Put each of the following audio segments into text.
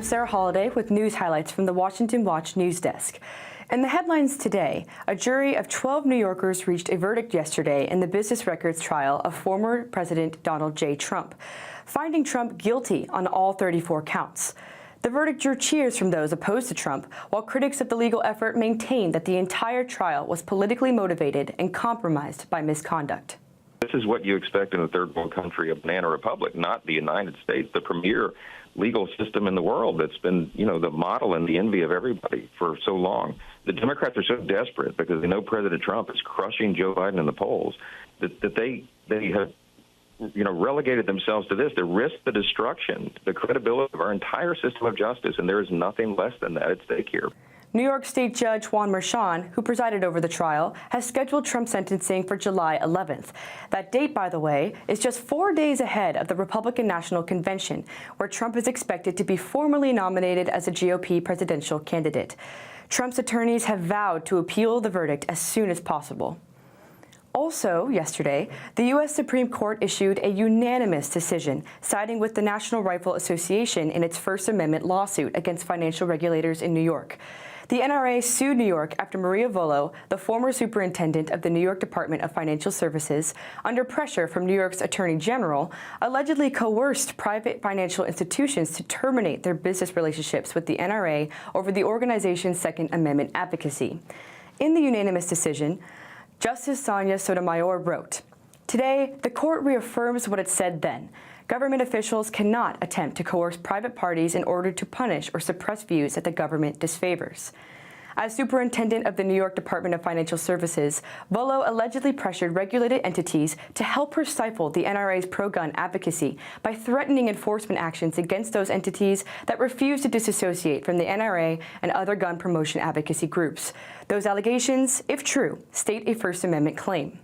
I'm Sarah Holliday with news highlights from the Washington Watch news desk. In the headlines today, a jury of 12 New Yorkers reached a verdict yesterday in the business records trial of former President Donald J. Trump, finding Trump guilty on all 34 counts. The verdict drew cheers from those opposed to Trump, while critics of the legal effort maintained that the entire trial was politically motivated and compromised by misconduct. This is what you expect in a third world country, a banana republic, not the United States, the premier legal system in the world that's been, the model and the envy of everybody for so long. The Democrats are so desperate because they know President Trump is crushing Joe Biden in the polls that they have relegated themselves to this, to risk the destruction, the credibility of our entire system of justice, and there is nothing less than that at stake here. New York State Judge Juan Merchan, who presided over the trial, has scheduled Trump's sentencing for July 11th. That date, by the way, is just 4 days ahead of the Republican National Convention, where Trump is expected to be formally nominated as a GOP presidential candidate. Trump's attorneys have vowed to appeal the verdict as soon as possible. Also, yesterday, the U.S. Supreme Court issued a unanimous decision siding with the National Rifle Association in its First Amendment lawsuit against financial regulators in New York. The NRA sued New York after Maria Volo, the former superintendent of the New York Department of Financial Services, under pressure from New York's Attorney General, allegedly coerced private financial institutions to terminate their business relationships with the NRA over the organization's Second Amendment advocacy. In the unanimous decision, Justice Sonia Sotomayor wrote, "Today, the court reaffirms what it said then. Government officials cannot attempt to coerce private parties in order to punish or suppress views that the government disfavors." As superintendent of the New York Department of Financial Services, Volo allegedly pressured regulated entities to help her stifle the NRA's pro-gun advocacy by threatening enforcement actions against those entities that refuse to disassociate from the NRA and other gun promotion advocacy groups. Those allegations, if true, state a First Amendment claim.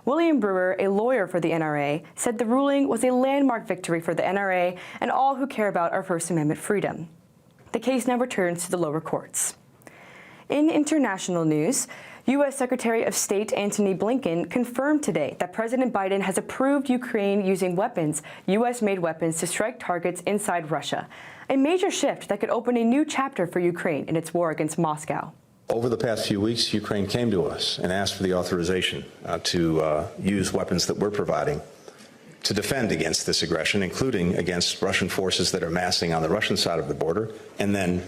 William Brewer, a lawyer for the NRA, said the ruling was a landmark victory for the NRA and all who care about our First Amendment freedom. The case now returns to the lower courts. In international news, U.S. Secretary of State Antony Blinken confirmed today that President Biden has approved Ukraine using U.S.-made weapons to strike targets inside Russia, a major shift that could open a new chapter for Ukraine in its war against Moscow. Over the past few weeks, Ukraine came to us and asked for the authorization to use weapons that we're providing to defend against this aggression, including against Russian forces that are massing on the Russian side of the border and then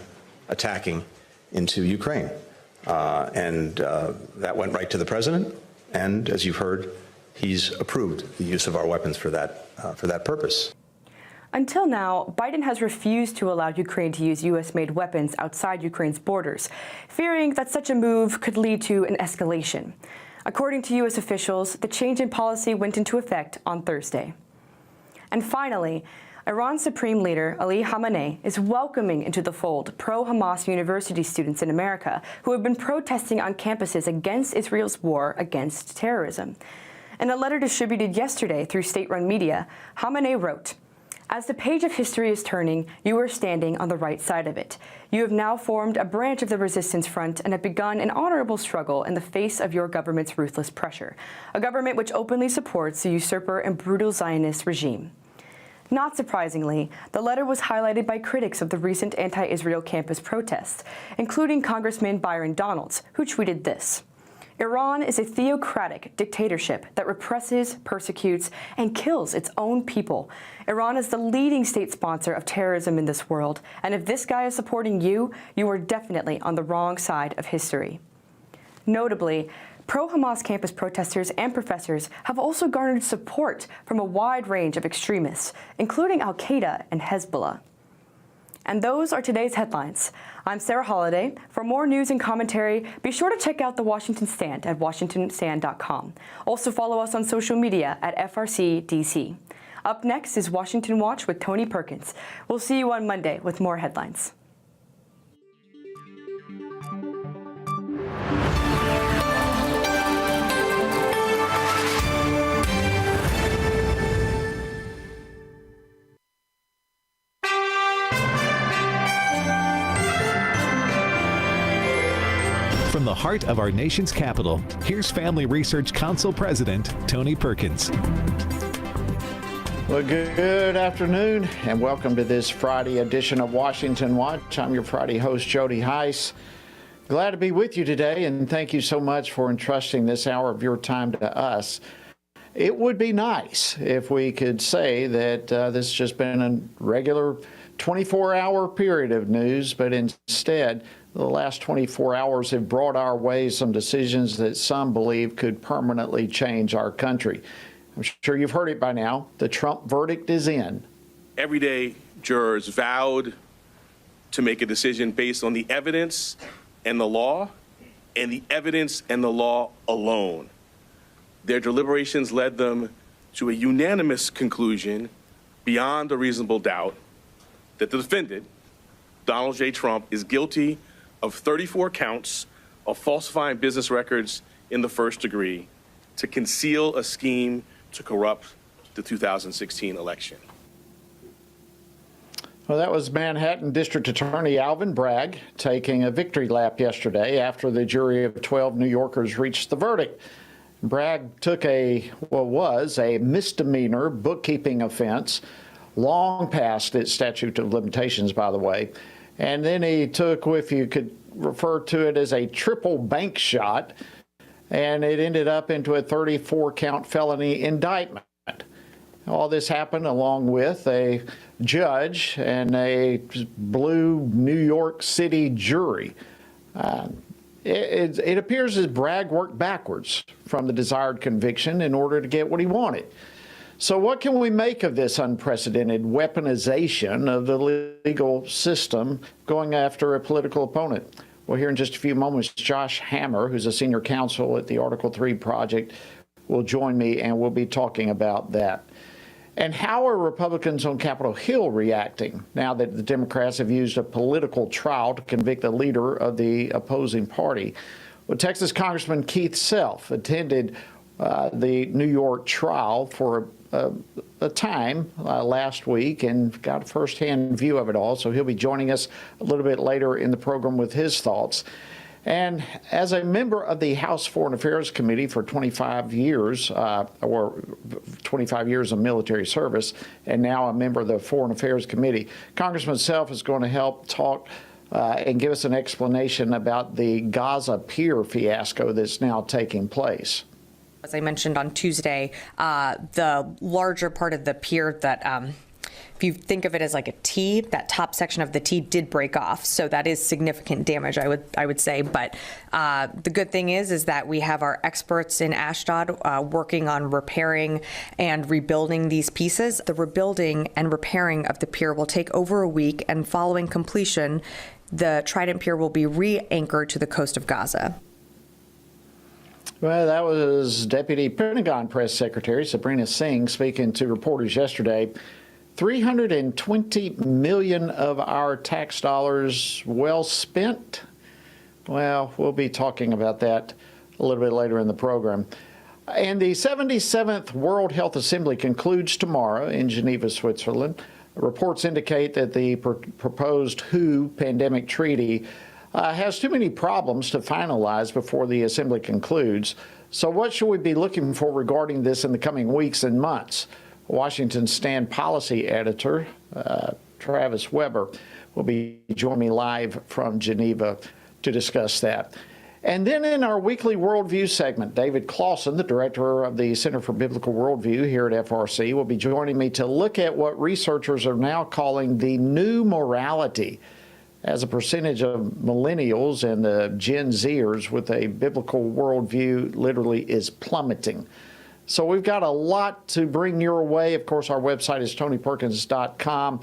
attacking into Ukraine. That went right to the president, and as you've heard, he's approved the use of our weapons for that purpose. Until now, Biden has refused to allow Ukraine to use U.S.-made weapons outside Ukraine's borders, fearing that such a move could lead to an escalation. According to U.S. officials, the change in policy went into effect on Thursday. And finally, Iran's Supreme Leader Ali Khamenei is welcoming into the fold pro-Hamas university students in America who have been protesting on campuses against Israel's war against terrorism. In a letter distributed yesterday through state-run media, Khamenei wrote, "As the page of history is turning, you are standing on the right side of it. You have now formed a branch of the resistance front and have begun an honorable struggle in the face of your government's ruthless pressure, a government which openly supports the usurper and brutal Zionist regime." Not surprisingly, the letter was highlighted by critics of the recent anti-Israel campus protests, including Congressman Byron Donalds, who tweeted this: "Iran is a theocratic dictatorship that represses, persecutes, and kills its own people. Iran is the leading state sponsor of terrorism in this world, and if this guy is supporting you, you are definitely on the wrong side of history." Notably, pro-Hamas campus protesters and professors have also garnered support from a wide range of extremists, including Al-Qaeda and Hezbollah. And those are today's headlines. I'm Sarah Holliday. For more news and commentary, be sure to check out the Washington Stand at WashingtonStand.com. Also follow us on social media at FRCDC. Up next is Washington Watch with Tony Perkins. We'll see you on Monday with more headlines. From the heart of our nation's capital, here's Family Research Council President Tony Perkins. Well, good afternoon, and welcome to this Friday edition of Washington Watch. I'm your Friday host, Jody Heiss. Glad to be with you today, and thank you so much for entrusting this hour of your time to us. It would be nice if we could say that this has just been a regular 24-hour period of news, but instead, the last 24 hours have brought our way some decisions that some believe could permanently change our country. I'm sure you've heard it by now. The Trump verdict is in. Everyday jurors vowed to make a decision based on the evidence and the law, and the evidence and the law alone. Their deliberations led them to a unanimous conclusion beyond a reasonable doubt that the defendant, Donald J. Trump, is guilty of 34 counts of falsifying business records in the first degree to conceal a scheme to corrupt the 2016 election. Well, that was Manhattan District Attorney Alvin Bragg taking a victory lap yesterday after the jury of 12 New Yorkers reached the verdict. Bragg took was a misdemeanor bookkeeping offense, long past its statute of limitations, by the way. And then he took, if you could refer to it as a triple bank shot, and it ended up into a 34-count felony indictment. All this happened along with a judge and a blue New York City jury. It appears as Bragg worked backwards from the desired conviction in order to get what he wanted. So what can we make of this unprecedented weaponization of the legal system going after a political opponent? Well, here in just a few moments, Josh Hammer, who's a senior counsel at the Article 3 Project, will join me, and we'll be talking about that. And how are Republicans on Capitol Hill reacting now that the Democrats have used a political trial to convict the leader of the opposing party? Well, Texas Congressman Keith Self attended the New York trial for a time last week and got a firsthand view of it all. So he'll be joining us a little bit later in the program with his thoughts. And as a member of the House Foreign Affairs Committee for 25 years, or 25 years of military service, and now a member of the Foreign Affairs Committee, Congressman Self is going to help talk and give us an explanation about the Gaza pier fiasco that's now taking place. As I mentioned on Tuesday, the larger part of the pier that, if you think of it as like a T, that top section of the T did break off. So that is significant damage, I would say. But the good thing is that we have our experts in Ashdod working on repairing and rebuilding these pieces. The rebuilding and repairing of the pier will take over a week, and following completion, the Trident Pier will be re-anchored to the coast of Gaza. Well, that was Deputy Pentagon Press Secretary Sabrina Singh speaking to reporters yesterday. $320 million of our tax dollars well spent? Well, we'll be talking about that a little bit later in the program. And the 77th World Health Assembly concludes tomorrow in Geneva, Switzerland. Reports indicate that the proposed WHO pandemic treaty has too many problems to finalize before the assembly concludes. So what should we be looking for regarding this in the coming weeks and months? Washington Stand policy editor Travis Weber will be joining me live from Geneva to discuss that. And then in our weekly Worldview segment, David Clausen, the director of the Center for Biblical Worldview here at FRC, will be joining me to look at what researchers are now calling the new morality, as a percentage of millennials and the Gen Zers with a biblical worldview literally is plummeting. So we've got a lot to bring your way. Of course, our website is TonyPerkins.com.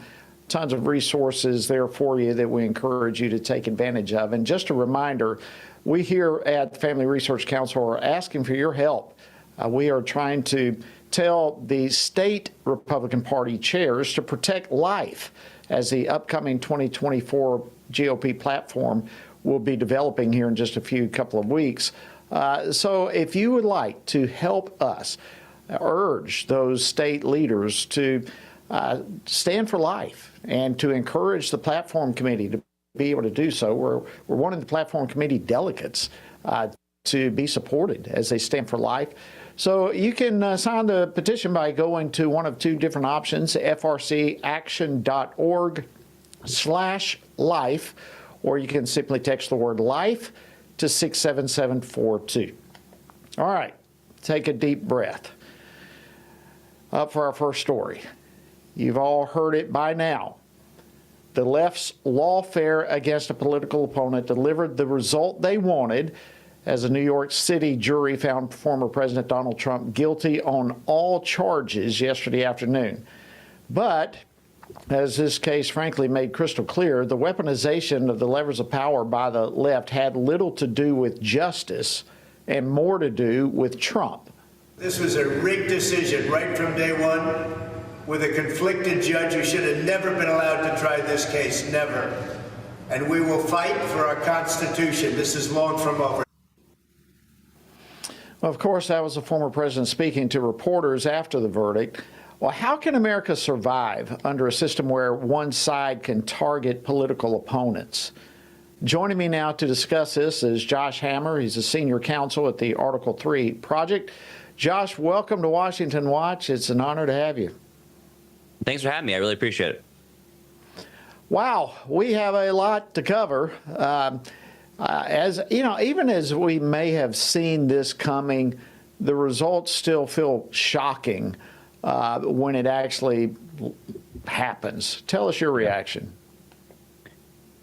Tons of resources there for you that we encourage you to take advantage of. And just a reminder, we here at the Family Research Council are asking for your help. We are trying to tell the state Republican Party chairs to protect life as the upcoming 2024 GOP platform will be developing here in just a couple of weeks. So if you would like to help us urge those state leaders to stand for life and to encourage the platform committee to be able to do so, we're wanting the platform committee delegates to be supported as they stand for life. So you can sign the petition by going to one of two different options, frcaction.org/life, or you can simply text the word life to 67742. All right, take a deep breath. Up for our first story. You've all heard it by now. The left's lawfare against a political opponent delivered the result they wanted, as a New York City jury found former President Donald Trump guilty on all charges yesterday afternoon. But, as this case frankly made crystal clear, the weaponization of the levers of power by the left had little to do with justice and more to do with Trump. This was a rigged decision right from day one, with a conflicted judge who should have never been allowed to try this case, never. And we will fight for our Constitution. This is long from over. Well, of course, that was the former president speaking to reporters after the verdict. Well, how can America survive under a system where one side can target political opponents? Joining me now to discuss this is Josh Hammer. He's a senior counsel at the Article 3 Project. Josh, welcome to Washington Watch. It's an honor to have you. Thanks for having me. I really appreciate it. Wow, we have a lot to cover. As you know, even as we may have seen this coming, the results still feel shocking when it actually happens. Tell us your reaction.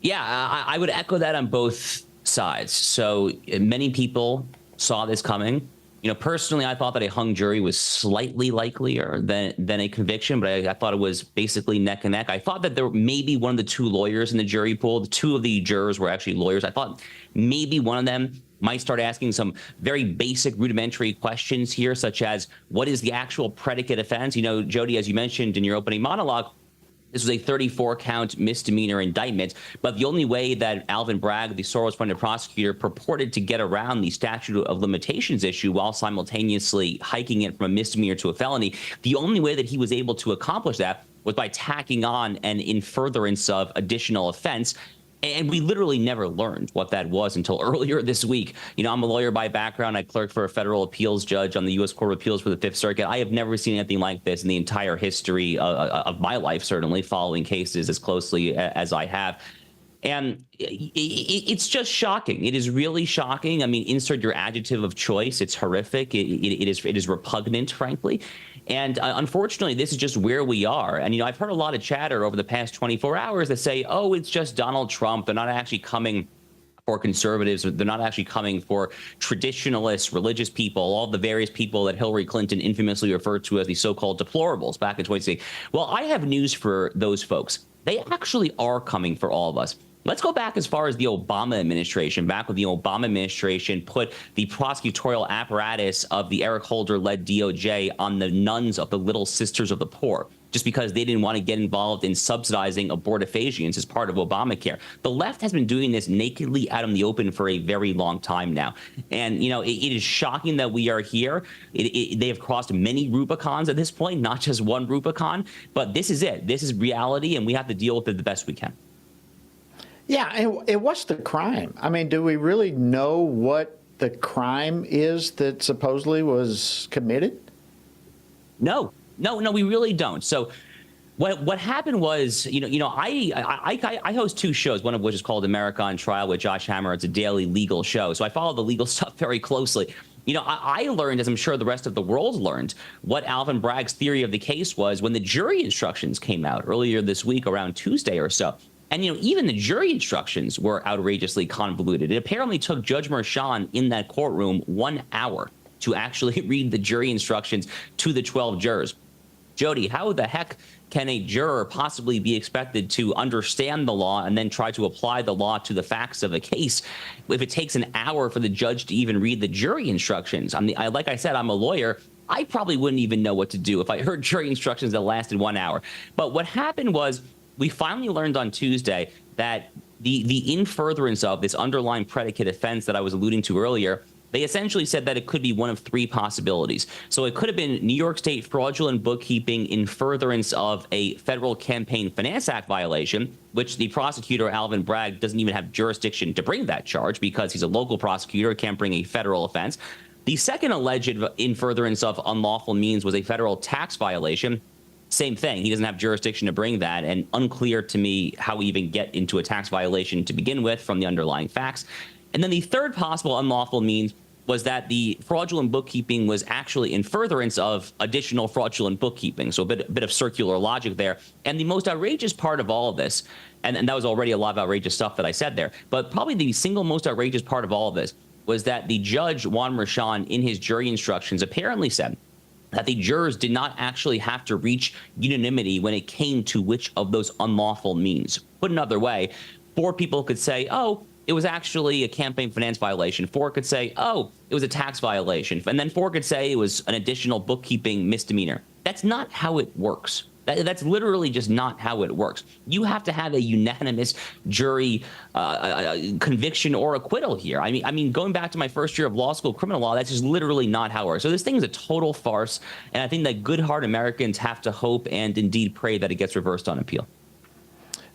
Yeah, I would echo that on both sides. So many people saw this coming. You know, personally, I thought that a hung jury was slightly likelier than a conviction, but I thought it was basically neck and neck. I thought that there may be one of the two lawyers in the jury pool. The two of the jurors were actually lawyers. I thought maybe one of them might start asking some very basic rudimentary questions here, such as what is the actual predicate offense? You know, Jody, as you mentioned in your opening monologue, this was a 34-count misdemeanor indictment, but the only way that Alvin Bragg, the Soros-funded prosecutor, purported to get around the statute of limitations issue while simultaneously hiking it from a misdemeanor to a felony, the only way that he was able to accomplish that was by tacking on an in furtherance of additional offense. And we literally never learned what that was until earlier this week. You know, I'm a lawyer by background. I clerked for a federal appeals judge on the U.S. Court of Appeals for the Fifth Circuit. I have never seen anything like this in the entire history of my life, certainly following cases as closely as I have. And it's just shocking. It is really shocking. I mean, insert your adjective of choice. It's horrific. It is repugnant, frankly. And unfortunately, this is just where we are. And, you know, I've heard a lot of chatter over the past 24 hours that say, oh, it's just Donald Trump. They're not actually coming for conservatives. They're not actually coming for traditionalists, religious people, all the various people that Hillary Clinton infamously referred to as the so-called deplorables back in 2016. Well, I have news for those folks. They actually are coming for all of us. Let's go back as far as the Obama administration, back when the Obama administration put the prosecutorial apparatus of the Eric Holder-led DOJ on the nuns of the Little Sisters of the Poor, just because they didn't want to get involved in subsidizing abortifacients as part of Obamacare. The left has been doing this nakedly out in the open for a very long time now. And, you know, it is shocking that we are here. They have crossed many Rubicons at this point, not just one Rubicon. But this is it. This is reality, and we have to deal with it the best we can. Yeah, and what's the crime? I mean, do we really know what the crime is that supposedly was committed? No, we really don't. So what happened was, I host two shows, one of which is called America on Trial with Josh Hammer. It's a daily legal show. So I follow the legal stuff very closely. You know, I learned, as I'm sure the rest of the world learned, what Alvin Bragg's theory of the case was when the jury instructions came out earlier this week around Tuesday or so. And, you know, even the jury instructions were outrageously convoluted. It apparently took Judge Merchan in that courtroom 1 hour to actually read the jury instructions to the 12 jurors. Jody, how the heck can a juror possibly be expected to understand the law and then try to apply the law to the facts of a case if it takes an hour for the judge to even read the jury instructions? I mean, like I said, I'm a lawyer. I probably wouldn't even know what to do if I heard jury instructions that lasted 1 hour. But what happened was, we finally learned on Tuesday that the in furtherance of this underlying predicate offense that I was alluding to earlier, they essentially said that it could be one of three possibilities. So it could have been New York State fraudulent bookkeeping in furtherance of a Federal Campaign Finance Act violation, which the prosecutor, Alvin Bragg, doesn't even have jurisdiction to bring that charge because he's a local prosecutor, can't bring a federal offense. The second alleged in furtherance of unlawful means was a federal tax violation. Same thing. He doesn't have jurisdiction to bring that, and unclear to me how we even get into a tax violation to begin with from the underlying facts. And then the third possible unlawful means was that the fraudulent bookkeeping was actually in furtherance of additional fraudulent bookkeeping. So a bit of circular logic there. And the most outrageous part of all of this, and that was already a lot of outrageous stuff that I said there, but probably the single most outrageous part of all of this was that the judge, Juan Merchan, in his jury instructions apparently said that the jurors did not actually have to reach unanimity when it came to which of those unlawful means. Put another way, 4 people could say, oh, it was actually a campaign finance violation. 4 could say, oh, it was a tax violation. And then 4 could say it was an additional bookkeeping misdemeanor. That's not how it works. That's literally just not how it works. You have to have a unanimous jury conviction or acquittal here. I mean, going back to my first year of law school, criminal law, that's just literally not how it works. So this thing is a total farce, and I think that good-hearted Americans have to hope and indeed pray that it gets reversed on appeal.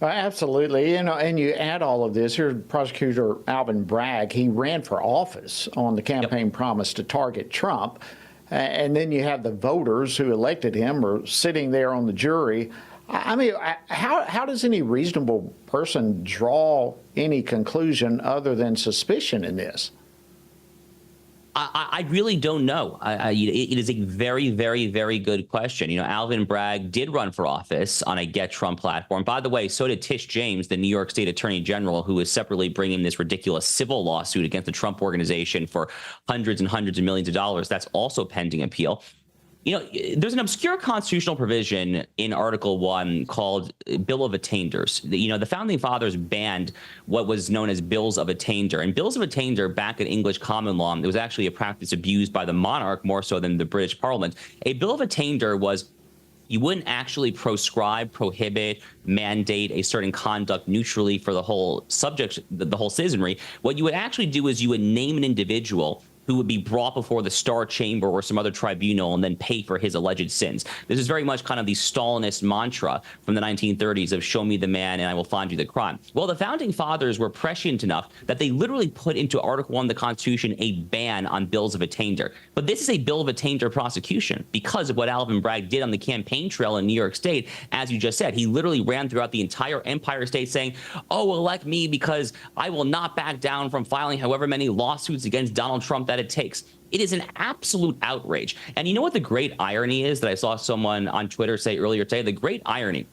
Absolutely. And you add all of this. Here's Prosecutor Alvin Bragg. He ran for office on the campaign promise to target Trump. And then you have the voters who elected him are sitting there on the jury. I mean, how does any reasonable person draw any conclusion other than suspicion in this? I really don't know. It is a very, very, very good question. You know, Alvin Bragg did run for office on a Get Trump platform. By the way, so did Tish James, the New York State Attorney General, who is separately bringing this ridiculous civil lawsuit against the Trump organization for hundreds and hundreds of millions of dollars. That's also pending appeal. You know, there's an obscure constitutional provision in Article 1 called Bill of Attainders. You know, the Founding Fathers banned what was known as Bills of Attainder. And Bills of Attainder, back in English common law, it was actually a practice abused by the monarch more so than the British Parliament. A Bill of Attainder was you wouldn't actually proscribe, prohibit, mandate a certain conduct neutrally for the whole subject, the whole citizenry. What you would actually do is you would name an individual who would be brought before the Star Chamber or some other tribunal and then pay for his alleged sins. This is very much kind of the Stalinist mantra from the 1930s of show me the man and I will find you the crime. Well, the Founding Fathers were prescient enough that they literally put into Article 1 of the Constitution a ban on bills of attainder. But this is a bill of attainder prosecution because of what Alvin Bragg did on the campaign trail in New York State. As you just said, he literally ran throughout the entire Empire State saying, oh, elect me because I will not back down from filing however many lawsuits against Donald Trump that it takes. It is an absolute outrage. And you know what the great irony is that I saw someone on Twitter say earlier today? The great irony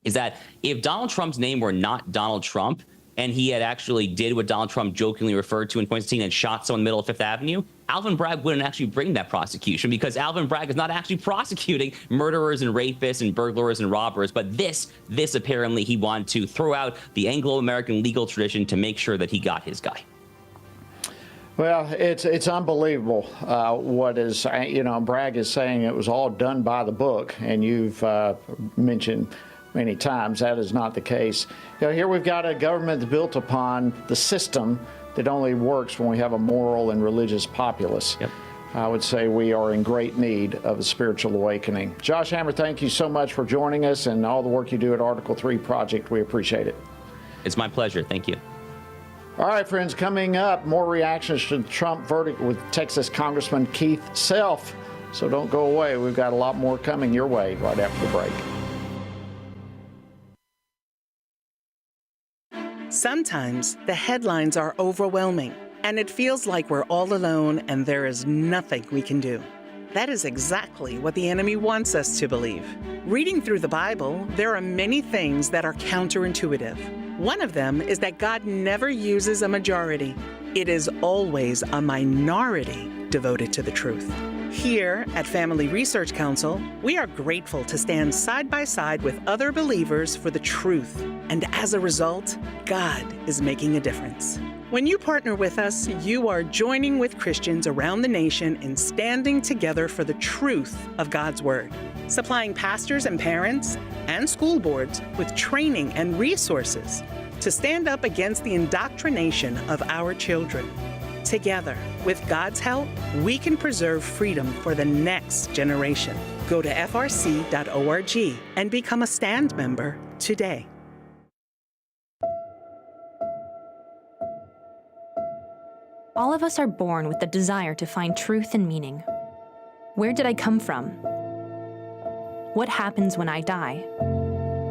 is that if Donald Trump's name were not Donald Trump and he had actually did what Donald Trump jokingly referred to in 2016 and shot someone in the middle of Fifth Avenue, Alvin Bragg wouldn't actually bring that prosecution because Alvin Bragg is not actually prosecuting murderers and rapists and burglars and robbers. But this apparently he wanted to throw out the Anglo-American legal tradition to make sure that he got his guy. Well, it's unbelievable what is, you know, Bragg is saying it was all done by the book, and you've mentioned many times that is not the case. You know, here we've got a government that's built upon the system that only works when we have a moral and religious populace. Yep. I would say we are in great need of a spiritual awakening. Josh Hammer, thank you so much for joining us and all the work you do at Article 3 Project. We appreciate it. It's my pleasure. Thank you. All right, friends, coming up, more reactions to the Trump verdict with Texas Congressman Keith Self. So don't go away. We've got a lot more coming your way right after the break. Sometimes the headlines are overwhelming, and it feels like we're all alone and there is nothing we can do. That is exactly what the enemy wants us to believe. Reading through the Bible, there are many things that are counterintuitive. One of them is that God never uses a majority. It is always a minority devoted to the truth. Here at Family Research Council, we are grateful to stand side by side with other believers for the truth. And as a result, God is making a difference. When you partner with us, you are joining with Christians around the nation in standing together for the truth of God's Word, supplying pastors and parents and school boards with training and resources to stand up against the indoctrination of our children. Together, with God's help, we can preserve freedom for the next generation. Go to frc.org and become a STAND member today. All of us are born with the desire to find truth and meaning. Where did I come from? What happens when I die?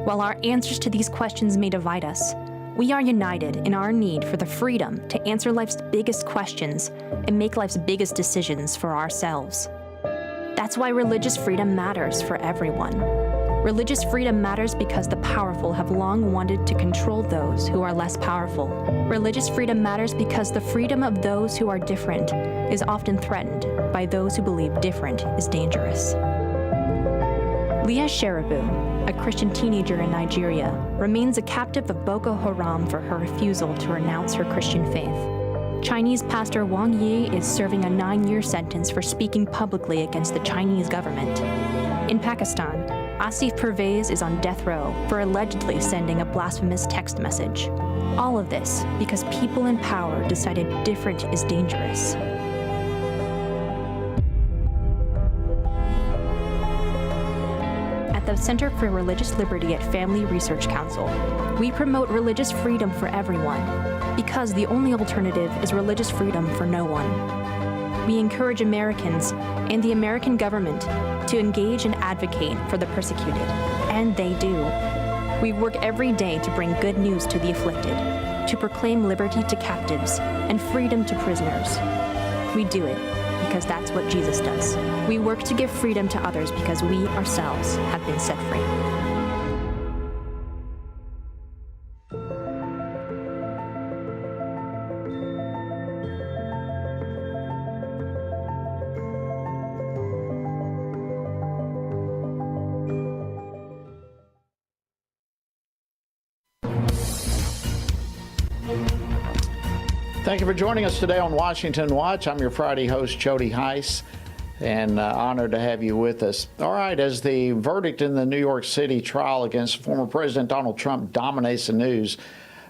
While our answers to these questions may divide us, we are united in our need for the freedom to answer life's biggest questions and make life's biggest decisions for ourselves. That's why religious freedom matters for everyone. Religious freedom matters because the powerful have long wanted to control those who are less powerful. Religious freedom matters because the freedom of those who are different is often threatened by those who believe different is dangerous. Leah Sheribu, a Christian teenager in Nigeria, remains a captive of Boko Haram for her refusal to renounce her Christian faith. Chinese pastor Wang Yi is serving a 9-year sentence for speaking publicly against the Chinese government. In Pakistan, Asif Pervez is on death row for allegedly sending a blasphemous text message. All of this because people in power decided different is dangerous. At the Center for Religious Liberty at Family Research Council, we promote religious freedom for everyone because the only alternative is religious freedom for no one. We encourage Americans and the American government to engage and advocate for the persecuted, and they do. We work every day to bring good news to the afflicted, to proclaim liberty to captives and freedom to prisoners. We do it because that's what Jesus does. We work to give freedom to others because we ourselves have been set free. Thank you for joining us today on Washington Watch. I'm your Friday host, Jody Heiss, and honored to have you with us. All right, as the verdict in the New York City trial against former President Donald Trump dominates the news,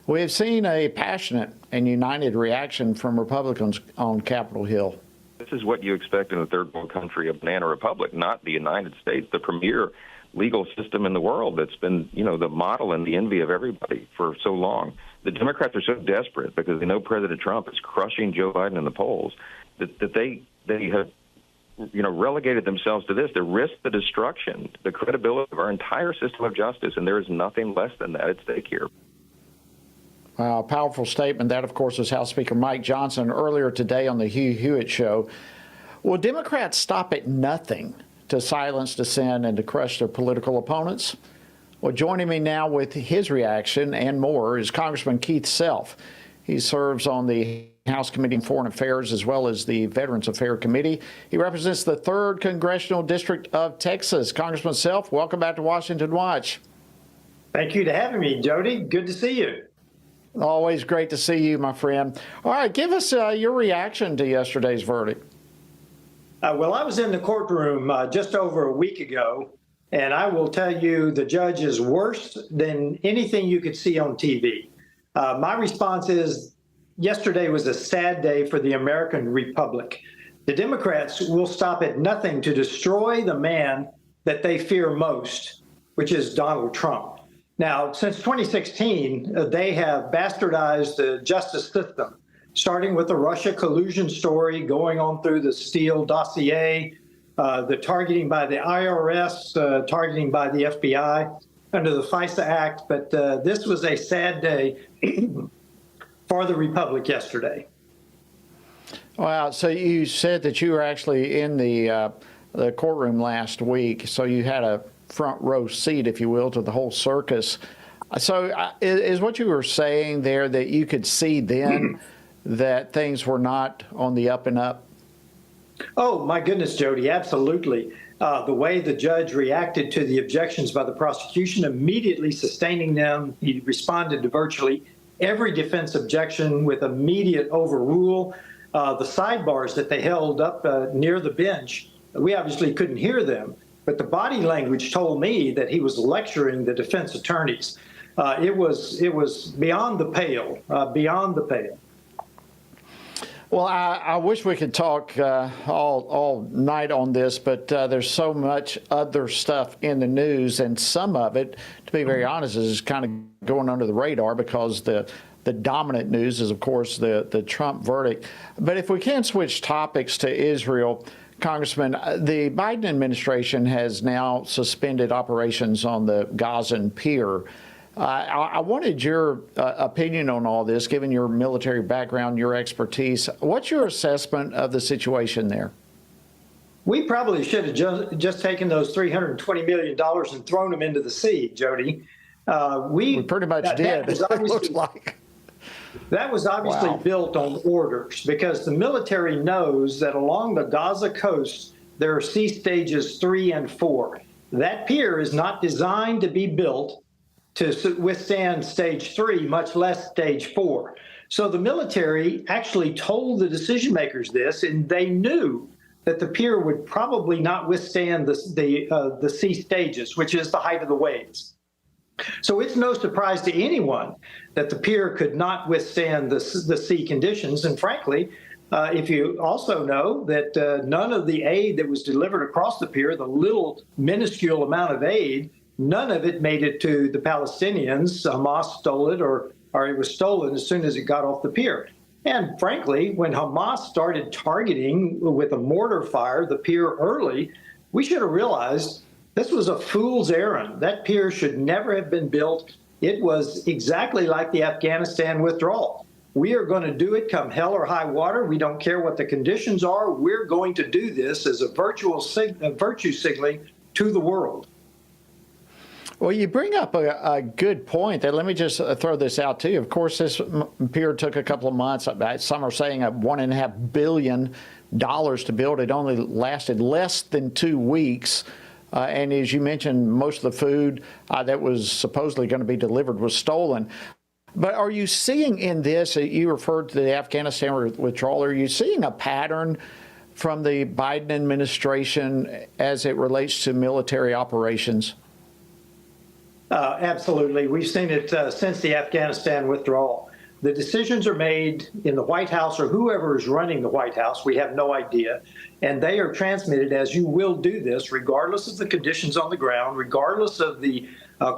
we have seen a passionate and united reaction from Republicans on Capitol Hill. This is what you expect in a third world country, a banana republic, not the United States, the premier legal system in the world that's been, the model and the envy of everybody for so long. The Democrats are so desperate because they know President Trump is crushing Joe Biden in the polls that they have, relegated themselves to this. They risk the destruction, the credibility of our entire system of justice, and there is nothing less than that at stake here. Wow, powerful statement. That, of course, is House Speaker Mike Johnson earlier today on the Hugh Hewitt Show. Will Democrats stop at nothing to silence dissent and to crush their political opponents? Well, joining me now with his reaction and more is Congressman Keith Self. He serves on the House Committee on Foreign Affairs as well as the Veterans Affairs Committee. He represents the 3rd Congressional District of Texas. Congressman Self, welcome back to Washington Watch. Thank you for having me, Jody. Good to see you. Always great to see you, my friend. All right, give us your reaction to yesterday's verdict. Well, I was in the courtroom just over a week ago, and I will tell you the judge is worse than anything you could see on TV. My response is yesterday was a sad day for the American Republic. The Democrats will stop at nothing to destroy the man that they fear most, which is Donald Trump. Now, since 2016, they have bastardized the justice system, starting with the Russia collusion story, going on through the Steele dossier, the targeting by the IRS, targeting by the FBI under the FISA Act. But this was a sad day for the Republic yesterday. Wow. So you said that you were actually in the courtroom last week, so you had a front row seat, if you will, to the whole circus. So is what you were saying there that you could see then that things were not on the up and up? Oh, my goodness, Jody, absolutely. The way the judge reacted to the objections by the prosecution, immediately sustaining them. He responded to virtually every defense objection with immediate overrule. The sidebars that they held up near the bench, we obviously couldn't hear them, but the body language told me that he was lecturing the defense attorneys. It was beyond the pale, beyond the pale. Well, I wish we could talk all night on this, but there's so much other stuff in the news, and some of it, to be very honest, is kind of going under the radar because the the dominant news is, of course, the Trump verdict. But if we can switch topics to Israel, Congressman, the Biden administration has now suspended operations on the Gazan pier. I wanted your opinion on all this, given your military background, your expertise. What's your assessment of the situation there? We probably should have just taken those $320 million and thrown them into the sea, Jody. We pretty much did, it looks like. That was obviously built on orders, because the military knows that along the Gaza coast, there are sea stages 3 and 4. That pier is not designed to be built to withstand stage 3, much less stage 4. So the military actually told the decision makers this, and they knew that the pier would probably not withstand the sea stages, which is the height of the waves. So it's no surprise to anyone that the pier could not withstand the sea conditions. And frankly, if you also know that none of the aid that was delivered across the pier, the little minuscule amount of aid, none of it made it to the Palestinians. Hamas stole it, or it was stolen as soon as it got off the pier. And frankly, when Hamas started targeting with a mortar fire the pier early, we should have realized this was a fool's errand. That pier should never have been built. It was exactly like the Afghanistan withdrawal. We are going to do it come hell or high water. We don't care what the conditions are. We're going to do this as a virtue signaling to the world. Well, you bring up a good point there. Let me just throw this out to you. Of course, this pier took a couple of months. Some are saying $1.5 billion to build. It only lasted less than 2 weeks. And as you mentioned, most of the food that was supposedly going to be delivered was stolen. But are you seeing in this, you referred to the Afghanistan withdrawal, are you seeing a pattern from the Biden administration as it relates to military operations? Absolutely. We've seen it since the Afghanistan withdrawal. The decisions are made in the White House, or whoever is running the White House. We have no idea. And they are transmitted as you will do this, regardless of the conditions on the ground, regardless of the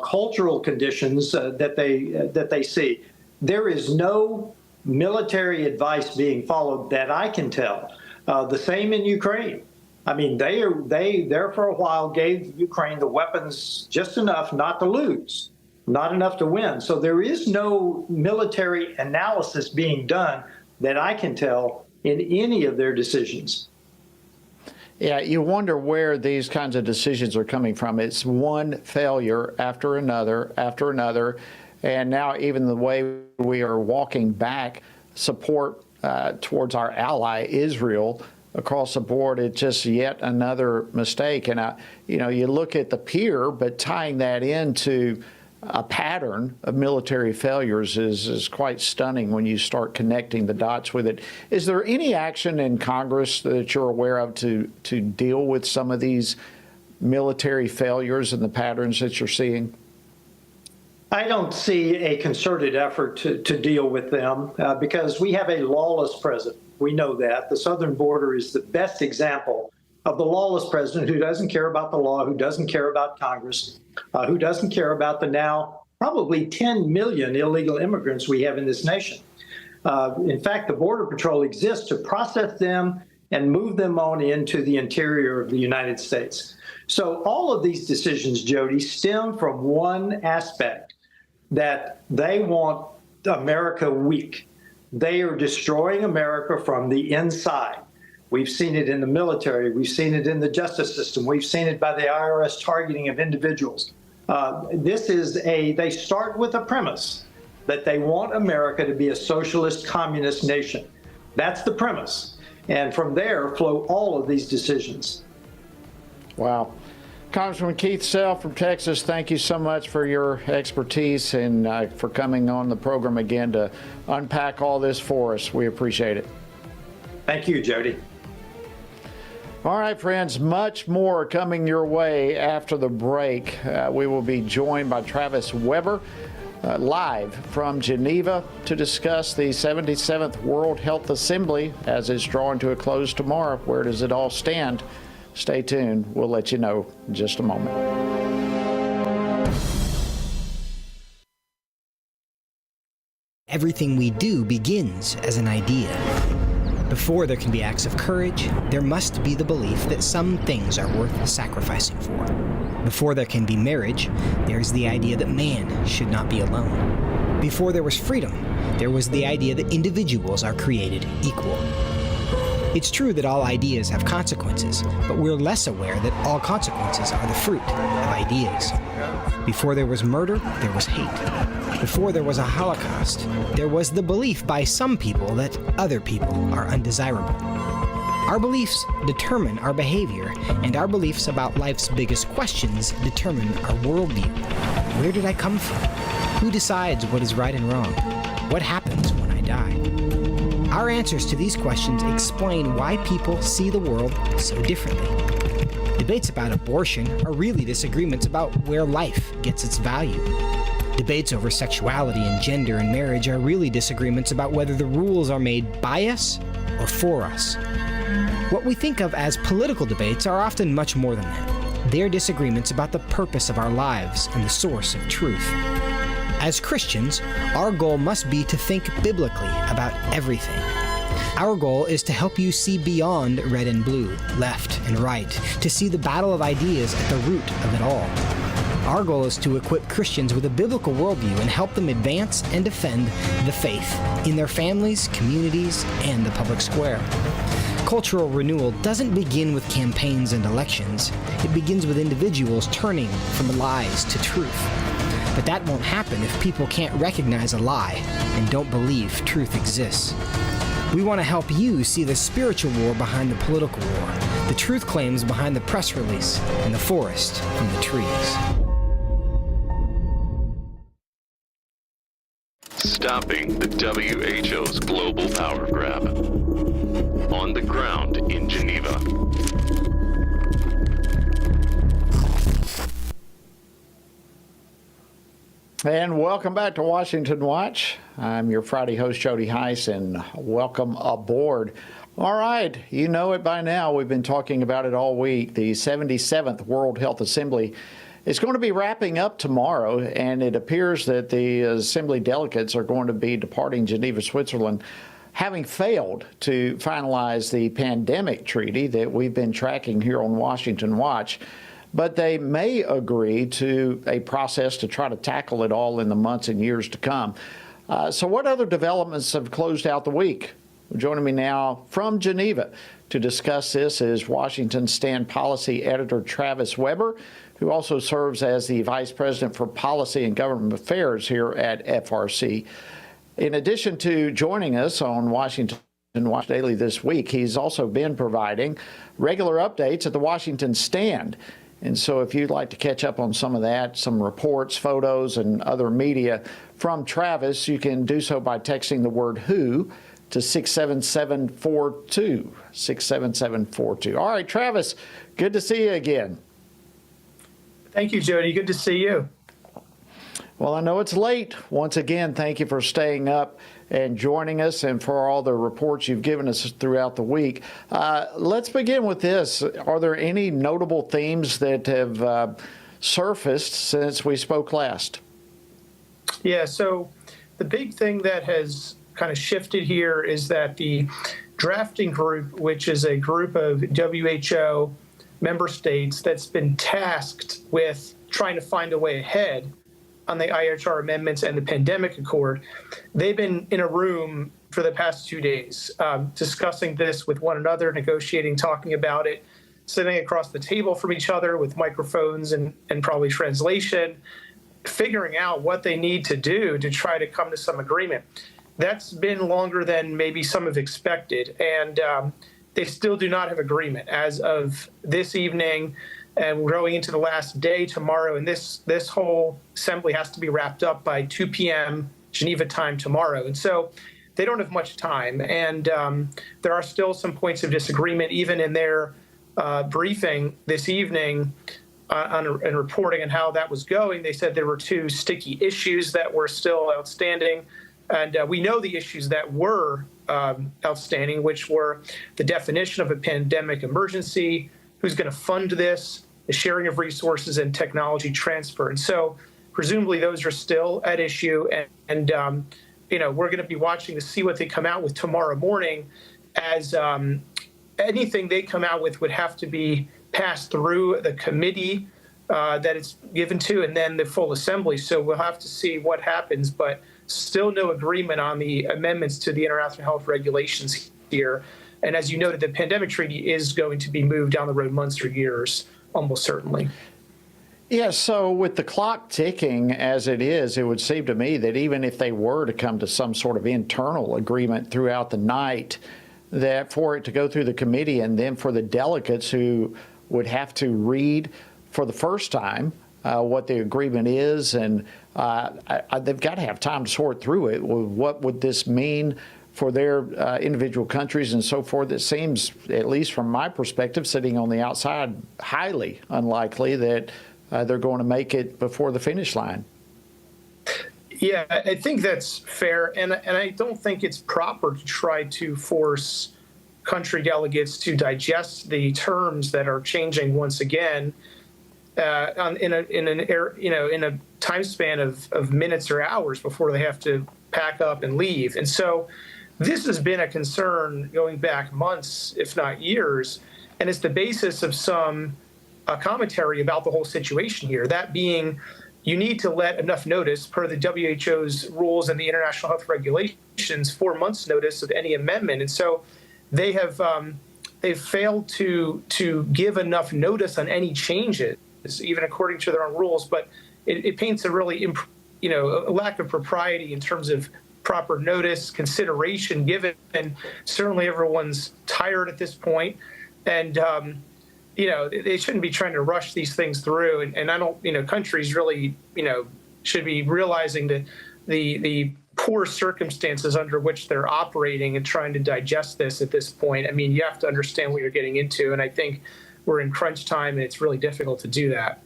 cultural conditions that they see. There is no military advice being followed that I can tell. The same in Ukraine. I mean, they there for a while gave Ukraine the weapons just enough not to lose, not enough to win. So there is no military analysis being done that I can tell in any of their decisions. Yeah, you wonder where these kinds of decisions are coming from. It's one failure after another, and now even the way we are walking back support towards our ally Israel across the board, it's just yet another mistake. And you look at the pier, but tying that into a pattern of military failures is quite stunning when you start connecting the dots with it. Is there any action in Congress that you're aware of to deal with some of these military failures and the patterns that you're seeing? I don't see a concerted effort to deal with them because we have a lawless president. We know that. The southern border is the best example of the lawless president who doesn't care about the law, who doesn't care about Congress, who doesn't care about the now probably 10 million illegal immigrants we have in this nation. In fact, the Border Patrol exists to process them and move them on into the interior of the United States. So all of these decisions, Jody, stem from one aspect, that they want America weak. They are destroying America from the inside. We've seen it in the military. We've seen it in the justice system. We've seen it by the IRS targeting of individuals. They start with a premise that they want America to be a socialist communist nation. That's the premise. And from there flow all of these decisions. Wow. Congressman Keith Self from Texas, thank you so much for your expertise and for coming on the program again to unpack all this for us. We appreciate it. Thank you, Jody. All right, friends, much more coming your way after the break. We will be joined by Travis Weber live from Geneva to discuss the 77th World Health Assembly as it's drawing to a close tomorrow. Where does it all stand? Stay tuned. We'll let you know in just a moment. Everything we do begins as an idea. Before there can be acts of courage, there must be the belief that some things are worth sacrificing for. Before there can be marriage, there is the idea that man should not be alone. Before there was freedom, there was the idea that individuals are created equal. It's true that all ideas have consequences, but we're less aware that all consequences are the fruit of ideas. Before there was murder, there was hate. Before there was a Holocaust, there was the belief by some people that other people are undesirable. Our beliefs determine our behavior, and our beliefs about life's biggest questions determine our worldview. Where did I come from? Who decides what is right and wrong? What happens when I die? Our answers to these questions explain why people see the world so differently. Debates about abortion are really disagreements about where life gets its value. Debates over sexuality and gender and marriage are really disagreements about whether the rules are made by us or for us. What we think of as political debates are often much more than that. They're disagreements about the purpose of our lives and the source of truth. As Christians, our goal must be to think biblically about everything. Our goal is to help you see beyond red and blue, left and right, to see the battle of ideas at the root of it all. Our goal is to equip Christians with a biblical worldview and help them advance and defend the faith in their families, communities, and the public square. Cultural renewal doesn't begin with campaigns and elections. It begins with individuals turning from lies to truth. But that won't happen if people can't recognize a lie and don't believe truth exists. We want to help you see the spiritual war behind the political war, the truth claims behind the press release, and the forest from the trees. Stopping the WHO's global power grab. On the ground in Geneva. And welcome back to Washington Watch. I'm your Friday host, Jody Heiss, and welcome aboard. All right, you know it by now. We've been talking about it all week. The 77th World Health Assembly is going to be wrapping up tomorrow, and it appears that the Assembly delegates are going to be departing Geneva, Switzerland, having failed to finalize the pandemic treaty that we've been tracking here on Washington Watch. But they may agree to a process to try to tackle it all in the months and years to come. So what other developments have closed out the week? Joining me now from Geneva to discuss this is Washington Stand Policy Editor Travis Weber, who also serves as the Vice President for Policy and Government Affairs here at FRC. In addition to joining us on Washington Watch Daily this week, he's also been providing regular updates at the Washington Stand. And so if you'd like to catch up on some of that, some reports, photos, and other media from Travis, you can do so by texting the word WHO to 67742. 67742. All right, Travis, good to see you again. Thank you, Jody. Good to see you. Well, I know it's late. Once again, thank you for staying up and joining us and for all the reports you've given us throughout the week. Let's begin with this. Are there any notable themes that have surfaced since we spoke last? Yeah, so the big thing that has kind of shifted here is that the drafting group, which is a group of WHO member states that's been tasked with trying to find a way ahead on the IHR amendments and the pandemic accord, they've been in a room for the past 2 days discussing this with one another, negotiating, talking about it, sitting across the table from each other with microphones and probably translation, figuring out what they need to do to try to come to some agreement. That's been longer than maybe some have expected, and they still do not have agreement as of this evening. And we're going into the last day tomorrow, and this whole assembly has to be wrapped up by 2 p.m. Geneva time tomorrow. And so they don't have much time. And there are still some points of disagreement, even in their briefing this evening and reporting on how that was going. They said there were 2 sticky issues that were still outstanding. And we know the issues that were outstanding, which were the definition of a pandemic emergency, who's going to fund this, the sharing of resources, and technology transfer. And so presumably those are still at issue. And we're going to be watching to see what they come out with tomorrow morning, as anything they come out with would have to be passed through the committee that it's given to, and then the full assembly. So we'll have to see what happens, but still no agreement on the amendments to the international health regulations here. And as you noted, the pandemic treaty is going to be moved down the road months or years, almost certainly. Yeah, so with the clock ticking as it is, it would seem to me that even if they were to come to some sort of internal agreement throughout the night, that for it to go through the committee and then for the delegates who would have to read for the first time what the agreement is, and they've got to have time to sort through it. What would this mean for their individual countries and so forth? It seems, at least from my perspective, sitting on the outside, highly unlikely that they're going to make it before the finish line. Yeah, I think that's fair, and I don't think it's proper to try to force country delegates to digest the terms that are changing once again in a time span of minutes or hours before they have to pack up and leave. And so this has been a concern going back months, if not years, and it's the basis of some commentary about the whole situation here. That being, you need to let enough notice per the WHO's rules and the international health regulations, 4 months notice of any amendment. And so they have they've failed to give enough notice on any changes, even according to their own rules. But it paints a really a lack of propriety in terms of proper notice, consideration given, and certainly everyone's tired at this point, and they shouldn't be trying to rush these things through. And I don't, countries really, should be realizing that the poor circumstances under which they're operating and trying to digest this at this point. I mean, you have to understand what you're getting into, and I think we're in crunch time, and it's really difficult to do that.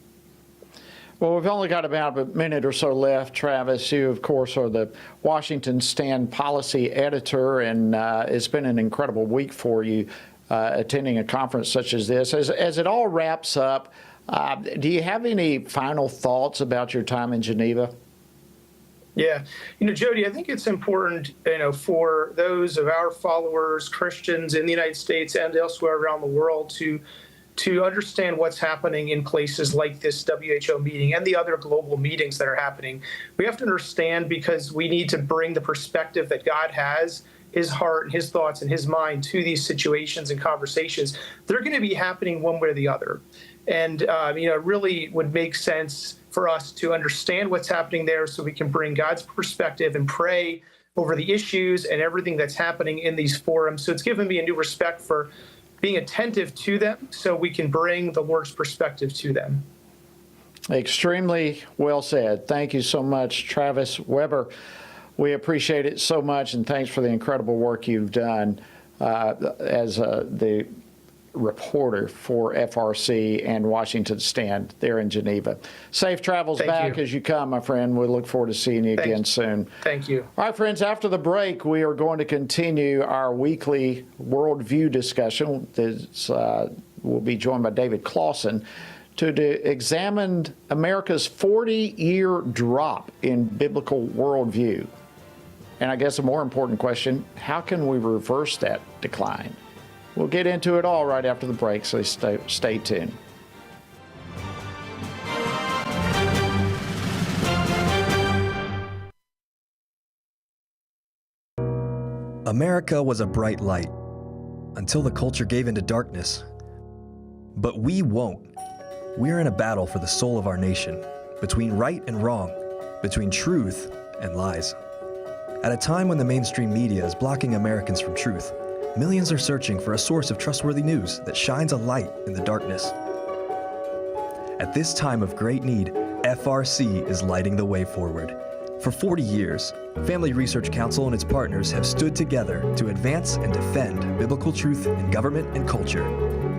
Well, we've only got about a minute or so left. Travis, you, of course, are the Washington Stand policy editor, and it's been an incredible week for you attending a conference such as this. As it all wraps up, do you have any final thoughts about your time in Geneva? Yeah. Jody, I think it's important, for those of our followers, Christians in the United States and elsewhere around the world to understand what's happening in places like this WHO meeting and the other global meetings that are happening. We have to understand, because we need to bring the perspective that God has, his heart and his thoughts and his mind to these situations and conversations. They're going to be happening one way or the other. And, it really would make sense for us to understand what's happening there so we can bring God's perspective and pray over the issues and everything that's happening in these forums. So it's given me a new respect for being attentive to them so we can bring the Lord's perspective to them. Extremely well said. Thank you so much, Travis Weber. We appreciate it so much, and thanks for the incredible work you've done as the reporter for FRC and Washington Stand there in Geneva. Safe travels back as you come, my friend. We look forward to seeing you again soon. Thank you. All right, friends, after the break, we are going to continue our weekly worldview discussion. We'll be joined by David Clausen to examine America's 40-year drop in biblical worldview. And I guess a more important question, how can we reverse that decline? We'll get into it all right after the break, so stay tuned. America was a bright light until the culture gave into darkness. But we won't. We're in a battle for the soul of our nation, between right and wrong, between truth and lies. At a time when the mainstream media is blocking Americans from truth, millions are searching for a source of trustworthy news that shines a light in the darkness. At this time of great need, FRC is lighting the way forward. For 40 years, Family Research Council and its partners have stood together to advance and defend biblical truth in government and culture.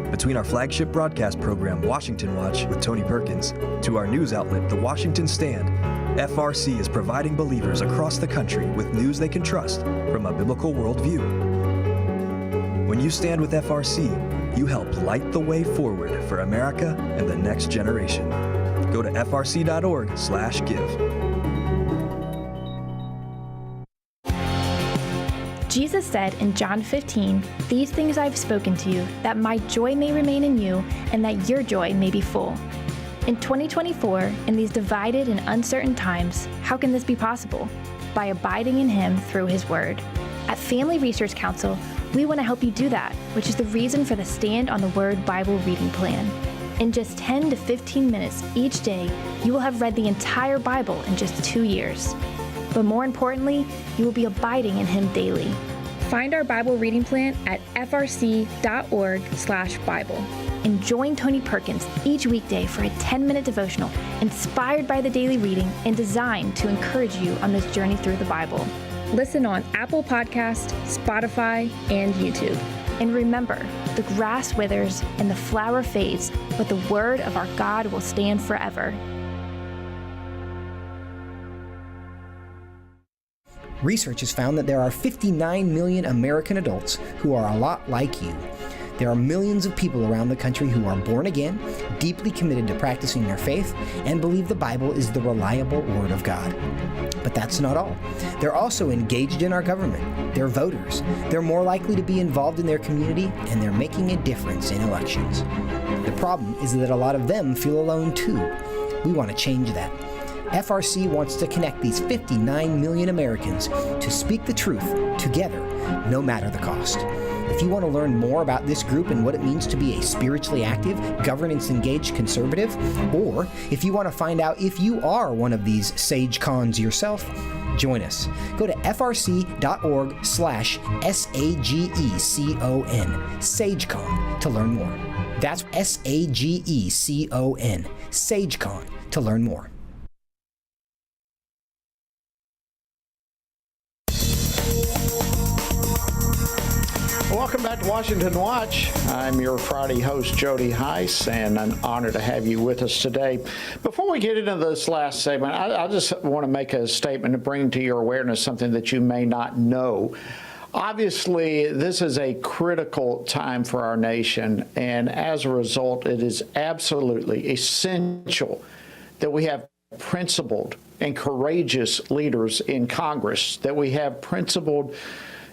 Between our flagship broadcast program, Washington Watch with Tony Perkins, to our news outlet, The Washington Stand, FRC is providing believers across the country with news they can trust from a biblical worldview. When you stand with FRC, you help light the way forward for America and the next generation. Go to frc.org/give. Jesus said in John 15, "These things I've spoken to you, that my joy may remain in you, and that your joy may be full." In 2024, in these divided and uncertain times, how can this be possible? By abiding in Him through His Word. At Family Research Council, we want to help you do that, which is the reason for the Stand on the Word Bible reading plan. In just 10 to 15 minutes each day, you will have read the entire Bible in just 2 years. But more importantly, you will be abiding in Him daily. Find our Bible reading plan at frc.org/Bible. And join Tony Perkins each weekday for a 10-minute devotional inspired by the daily reading and designed to encourage you on this journey through the Bible. Listen on Apple Podcast, Spotify, and YouTube. And remember, the grass withers and the flower fades, but the word of our God will stand forever. Research has found that there are 59 million American adults who are a lot like you. There are millions of people around the country who are born again, deeply committed to practicing their faith, and believe the Bible is the reliable Word of God. But that's not all. They're also engaged in our government. They're voters. They're more likely to be involved in their community, and they're making a difference in elections. The problem is that a lot of them feel alone too. We want to change that. FRC wants to connect these 59 million Americans to speak the truth together, no matter the cost. If you want to learn more about this group and what it means to be a spiritually active, governance-engaged conservative, or if you want to find out if you are one of these sage cons yourself, join us. Go to frc.org/SAGECON, SageCon, to learn more. That's SAGECON, SageCon, to learn more. Welcome back to Washington Watch. I'm your Friday host, Jody Heiss, and an honor to have you with us today. Before we get into this last segment, I just want to make a statement to bring to your awareness something that you may not know. Obviously, this is a critical time for our nation, and as a result, it is absolutely essential that we have principled and courageous leaders in Congress, that we have principled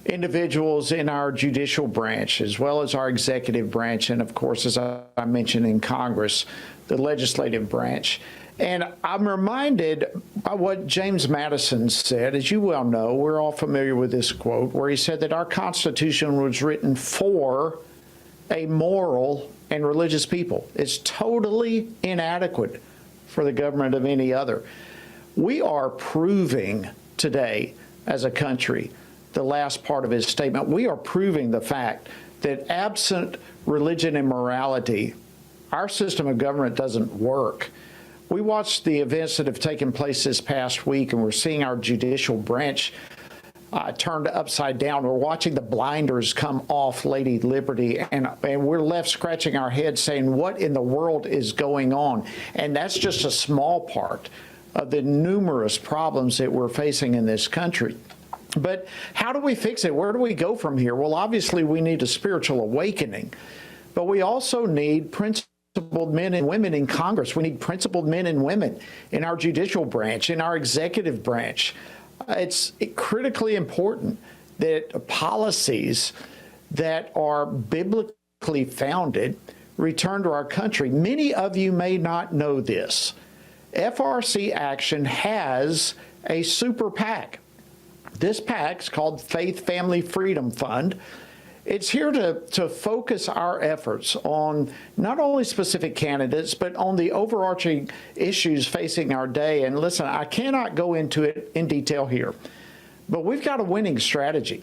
individuals in our judicial branch, as well as our executive branch, and of course, as I mentioned, in Congress, the legislative branch. And I'm reminded by what James Madison said. As you well know, we're all familiar with this quote, where he said that our Constitution was written for a moral and religious people. It's totally inadequate for the government of any other. We are proving today as a country, the last part of his statement, we are proving the fact that absent religion and morality, our system of government doesn't work. We watched the events that have taken place this past week, and we're seeing our judicial branch turned upside down. We're watching the blinders come off Lady Liberty, and we're left scratching our heads saying, what in the world is going on? And that's just a small part of the numerous problems that we're facing in this country. But how do we fix it? Where do we go from here? Well, obviously, we need a spiritual awakening, but we also need principled men and women in Congress. We need principled men and women in our judicial branch, in our executive branch. It's critically important that policies that are biblically founded return to our country. Many of you may not know this. FRC Action has a super PAC. This PAC is called Faith Family Freedom Fund. It's here to focus our efforts on not only specific candidates, but on the overarching issues facing our day. And listen, I cannot go into it in detail here, but we've got a winning strategy.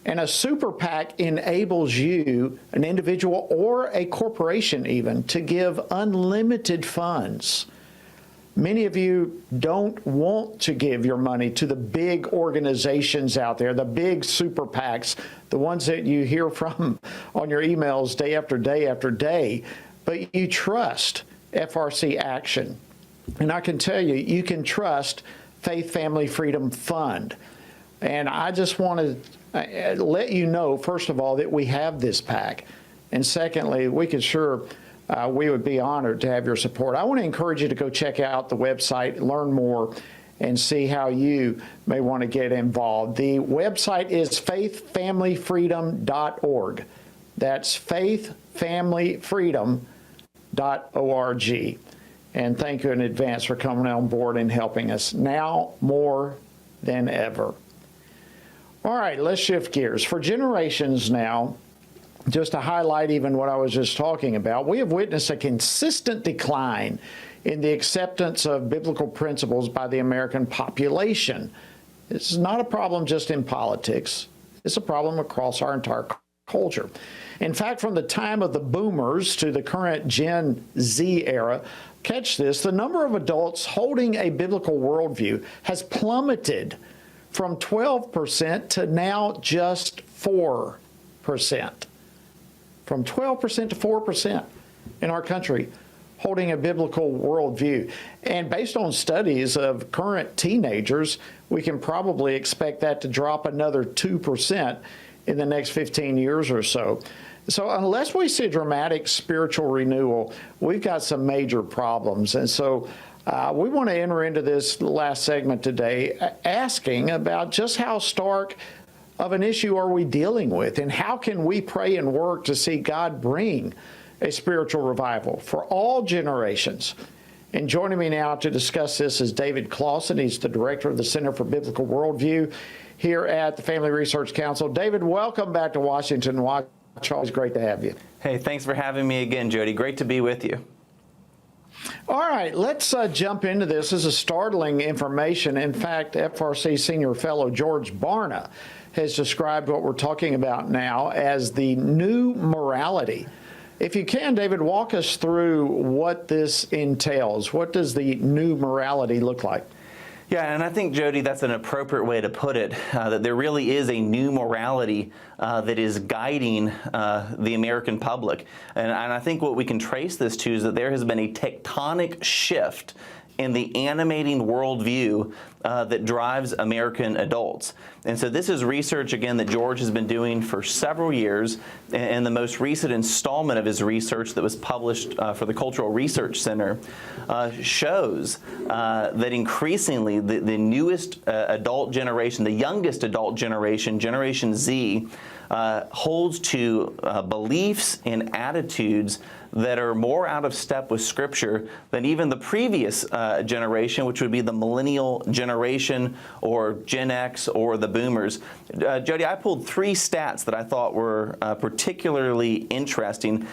And a super PAC enables you, an individual or a corporation even, to give unlimited funds. Many of you don't want to give your money to the big organizations out there, the big super PACs, the ones that you hear from on your emails day after day after day, but you trust FRC Action. And I can tell you, you can trust Faith Family Freedom Fund. And I just want to let you know, first of all, that we have this PAC. And secondly, we could we would be honored to have your support. I want to encourage you to go check out the website, learn more, and see how you may want to get involved. The website is faithfamilyfreedom.org. That's faithfamilyfreedom.org. And thank you in advance for coming on board and helping us now more than ever. All right, let's shift gears. For generations now, just to highlight even what I was just talking about, we have witnessed a consistent decline in the acceptance of biblical principles by the American population. This is not a problem just in politics. It's a problem across our entire culture. In fact, from the time of the boomers to the current Gen Z era, catch this, the number of adults holding a biblical worldview has plummeted from 12% to now just 4%. From 12% to 4% in our country holding a biblical worldview. And based on studies of current teenagers, we can probably expect that to drop another 2% in the next 15 years or so. So unless we see dramatic spiritual renewal, we've got some major problems. And so we want to enter into this last segment today asking about just how stark of an issue are we dealing with, and how can we pray and work to see God bring a spiritual revival for all generations. And joining me now to discuss this is David Clausen. He's the director of the Center for Biblical Worldview here at the Family Research Council. David, welcome back to Washington Watch. Always great to have you. Hey, thanks for having me again, Jody. Great to be with you. All right, let's jump into this. This is startling information. In fact, FRC Senior Fellow George Barna has described what we're talking about now as the new morality. If you can, David, walk us through what this entails. What does the new morality look like? Yeah, and I think, Jody, that's an appropriate way to put it, that there really is a new morality that is guiding the American public. And I think what we can trace this to is that there has been a tectonic shift in the animating worldview that drives American adults. And so this is research, again, that George has been doing for several years, and the most recent installment of his research that was published for the Cultural Research Center shows that increasingly the newest adult generation, the youngest adult generation, Generation Z, holds to beliefs and attitudes that are more out of step with Scripture than even the previous generation, which would be the millennial generation or Gen X or the boomers. Jody, I pulled 3 stats that I thought were particularly interesting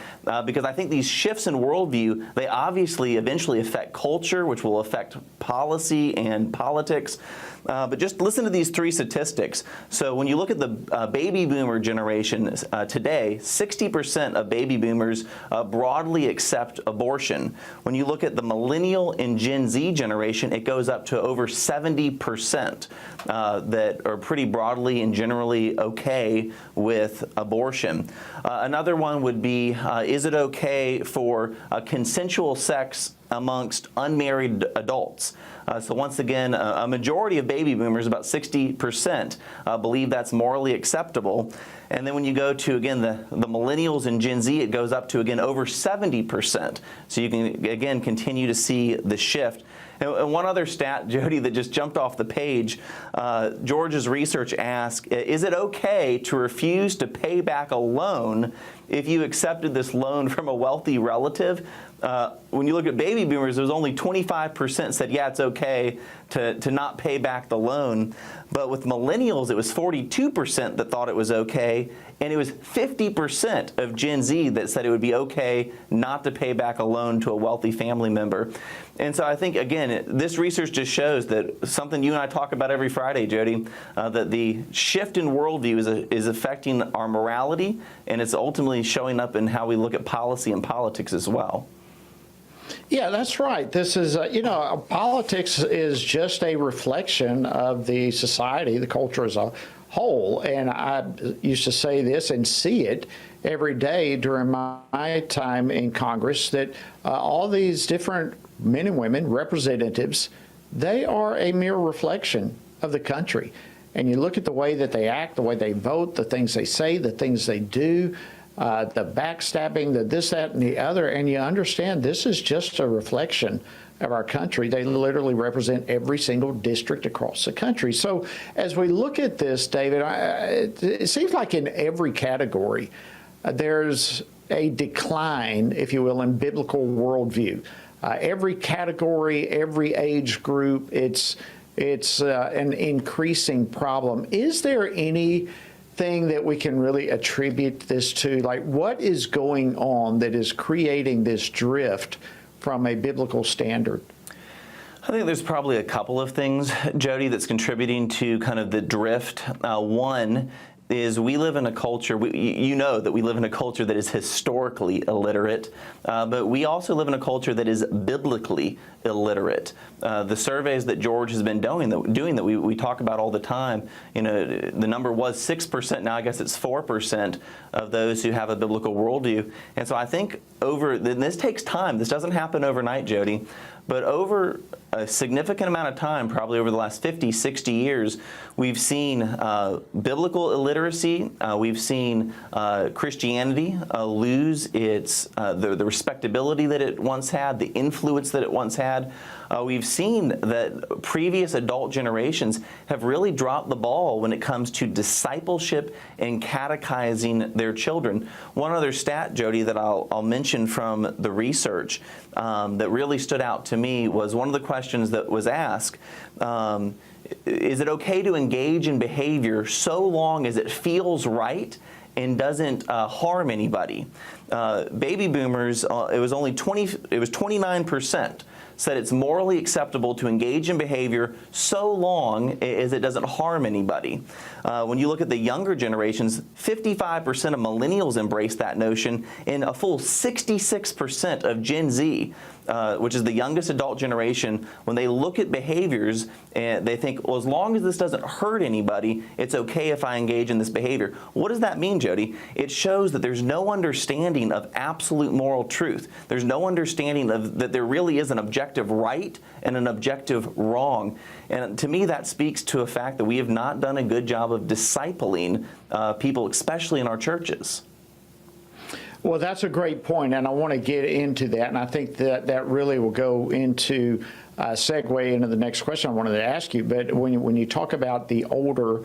because I think these shifts in worldview, they obviously eventually affect culture, which will affect policy and politics. But just listen to these 3 statistics. So when you look at the baby boomer generation today, 60% of baby boomers broadly accept abortion. When you look at the millennial and Gen Z generation, it goes up to over 70% that are pretty broadly and generally okay with abortion. Another one would be, is it okay for consensual sex amongst unmarried adults? So once again, a majority of baby boomers, about 60%, believe that's morally acceptable. And then when you go to, again, the millennials and Gen Z, it goes up to, again, over 70%. So you can, again, continue to see the shift. And one other stat, Jody, that just jumped off the page, George's research asked, is it okay to refuse to pay back a loan if you accepted this loan from a wealthy relative? When you look at baby boomers, there was only 25% said, yeah, it's okay to not pay back the loan. But with millennials, it was 42% that thought it was okay, and it was 50% of Gen Z that said it would be okay not to pay back a loan to a wealthy family member. And so I think, again, this research just shows that something you and I talk about every Friday, Jody, that the shift in worldview is affecting our morality, and it's ultimately showing up in how we look at policy and politics as well. Yeah, that's right. This is, politics is just a reflection of the society, the culture as a whole. And I used to say this and see it every day during my time in Congress, that all these different men and women, representatives, they are a mere reflection of the country. And you look at the way that they act, the way they vote, the things they say, the things they do, the backstabbing, the this, that, and the other, and you understand this is just a reflection of our country. They literally represent every single district across the country. So as we look at this, David, it seems like in every category, there's a decline, if you will, in biblical worldview. Every category, every age group, it's an increasing problem. Is there anything that we can really attribute this to? Like, what is going on that is creating this drift from a biblical standard? I think there's probably a couple of things, Jody, that's contributing to kind of the drift. One is we live in a culture, you know that we live in a culture that is historically illiterate, but we also live in a culture that is biblically illiterate. The surveys that George has been doing that we talk about all the time, you know, the number was 6%, now I guess it's 4% of those who have a biblical worldview. And so I think this takes time, this doesn't happen overnight, Jody, but over a significant amount of time, probably over the last 50, 60 years, we've seen biblical illiteracy, we've seen Christianity lose the respectability that it once had, the influence that it once had. We've seen that previous adult generations have really dropped the ball when it comes to discipleship and catechizing their children. One other stat, Jody, that I'll mention from the research that really stood out to me was one of the questions that was asked, is it okay to engage in behavior so long as it feels right and doesn't harm anybody? Baby boomers, it was 29%. Said it's morally acceptable to engage in behavior so long as it doesn't harm anybody. When you look at the younger generations, 55% of millennials embrace that notion, and a full 66% of Gen Z, which is the youngest adult generation, when they look at behaviors, and they think, well, as long as this doesn't hurt anybody, it's okay if I engage in this behavior. What does that mean, Jody? It shows that there's no understanding of absolute moral truth. There's no understanding of that there really is an objective right and an objective wrong. And to me, that speaks to a fact that we have not done a good job of discipling people, especially in our churches. Well, that's a great point, and I want to get into that, and I think that really will go into segue into the next question I wanted to ask you. But when you talk about the older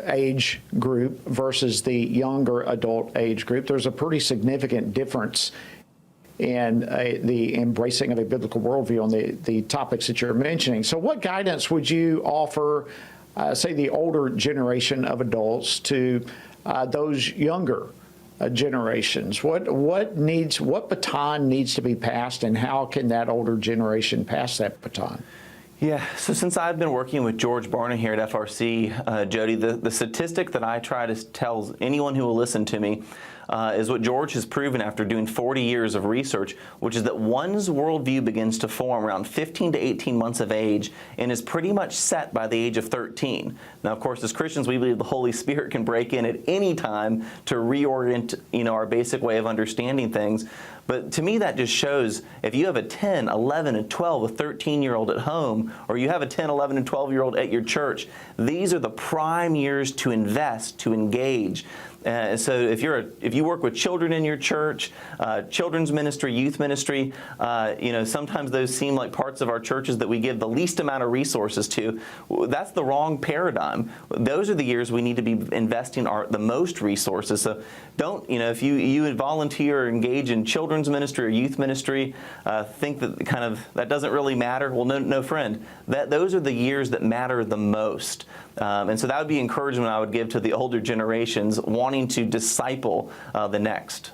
age group versus the younger adult age group, there's a pretty significant difference in the embracing of a biblical worldview on the topics that you're mentioning. So what guidance would you offer, say, the older generation of adults to those younger generations? What baton needs to be passed, and how can that older generation pass that baton? Yeah, so since I've been working with George Barna here at FRC, Jody, the statistic that I try to tell anyone who will listen to me is what George has proven after doing 40 years of research, which is that one's worldview begins to form around 15 to 18 months of age and is pretty much set by the age of 13. Now, of course, as Christians, we believe the Holy Spirit can break in at any time to reorient, our basic way of understanding things. But to me, that just shows if you have a 10, 11, and 12, a 13-year-old at home, or you have a 10, 11, and 12-year-old at your church, these are the prime years to invest, to engage. So if you work with children in your church, children's ministry, youth ministry, sometimes those seem like parts of our churches that we give the least amount of resources to. That's the wrong paradigm. Those are the years we need to be investing the most resources. So don't, if you volunteer or engage in children's ministry or youth ministry, think that that doesn't really matter. Well, no friend. Those are the years that matter the most. And so that would be encouragement I would give to the older generations wanting to disciple the next.